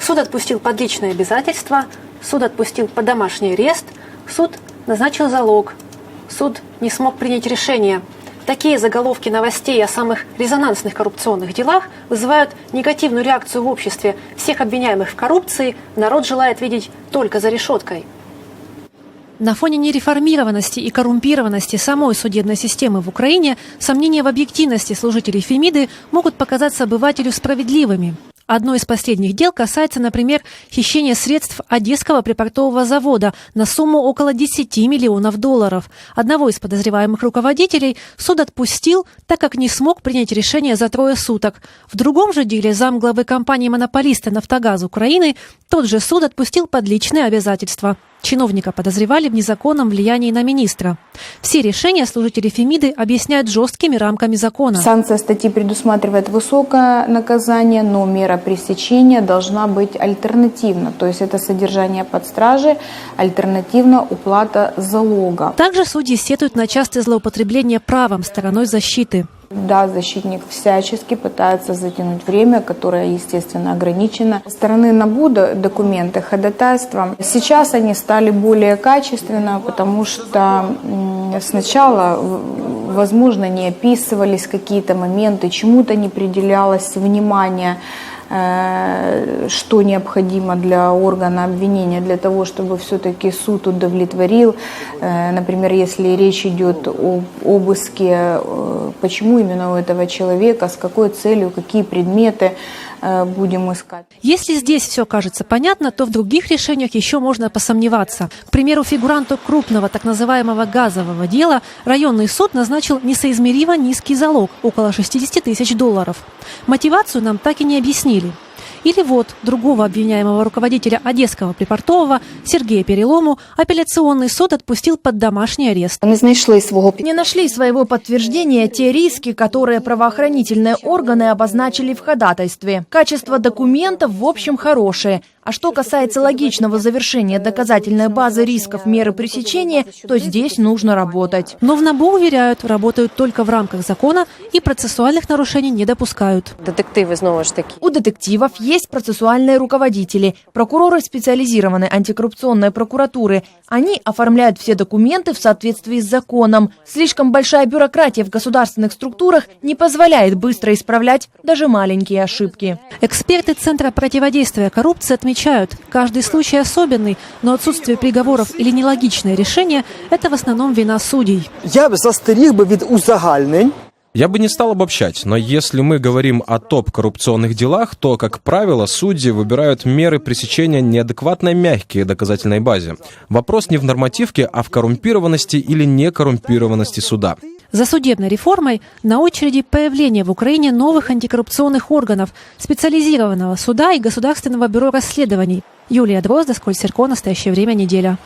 Суд отпустил под личное обязательство, суд отпустил под домашний арест, суд назначил залог, суд не смог принять решение. Такие заголовки новостей о самых резонансных коррупционных делах вызывают негативную реакцию в обществе. Всех обвиняемых в коррупции народ желает видеть только за решеткой. На фоне нереформированности и коррумпированности самой судебной системы в Украине сомнения в объективности служителей Фемиды могут показаться обывателю справедливыми. Одно из последних дел касается, например, хищения средств Одесского припортового завода на сумму около 10 миллионов долларов. Одного из подозреваемых руководителей суд отпустил, так как не смог принять решение за 3 суток. В другом же деле замглавы компании-монополиста «Нафтогаз Украины» тот же суд отпустил под личные обязательства. Чиновника подозревали в незаконном влиянии на министра. Все решения служители Фемиды объясняют жесткими рамками закона. Санкция статьи предусматривает высокое наказание, но мера пресечения должна быть альтернативна. То есть это содержание под стражей, альтернативно уплата залога. Также судьи сетуют на частое злоупотребление правом стороной защиты. Да, защитник всячески пытается затянуть время, которое, естественно, ограничено. Со стороны НАБУ документы ходатайства. Сейчас они стали более качественно, потому что сначала, возможно, не описывались какие-то моменты, чему-то не определялось внимание, что необходимо для органа обвинения, для того, чтобы все-таки суд удовлетворил. Например, если речь идет об обыске, почему именно у этого человека, с какой целью, какие предметы будем искать. Если здесь все кажется понятно, то в других решениях еще можно посомневаться. К примеру, фигуранту крупного так называемого газового дела районный суд назначил несоизмеримо низкий залог – около 60 тысяч долларов. Мотивацию нам так и не объяснили. Или вот другого обвиняемого руководителя Одесского припортового Сергея Перелому апелляционный суд отпустил под домашний арест. Не нашли своего подтверждения те риски, которые правоохранительные органы обозначили в ходатайстве. Качество документов в общем хорошее. А что касается логичного завершения доказательной базы рисков меры пресечения, то здесь нужно работать. Но в НАБУ уверяют, работают только в рамках закона и процессуальных нарушений не допускают. У детективов есть процессуальные руководители, прокуроры специализированной антикоррупционной прокуратуры. Они оформляют все документы в соответствии с законом. Слишком большая бюрократия в государственных структурах не позволяет быстро исправлять даже маленькие ошибки. Эксперты Центра противодействия коррупции отмечают, каждый случай особенный, но отсутствие приговоров или нелогичное решение – это в основном вина судей. Я бы застеріг від узагальнень. Я бы не стал обобщать, но если мы говорим о топ-коррупционных делах, то, как правило, судьи выбирают меры пресечения неадекватно мягкие доказательной базе. Вопрос не в нормативке, а в коррумпированности или некоррумпированности суда. За судебной реформой на очереди появление в Украине новых антикоррупционных органов, специализированного суда и Государственного бюро расследований. Юлия Дрозда, Сколь Серко, «Настоящее время. Неделя».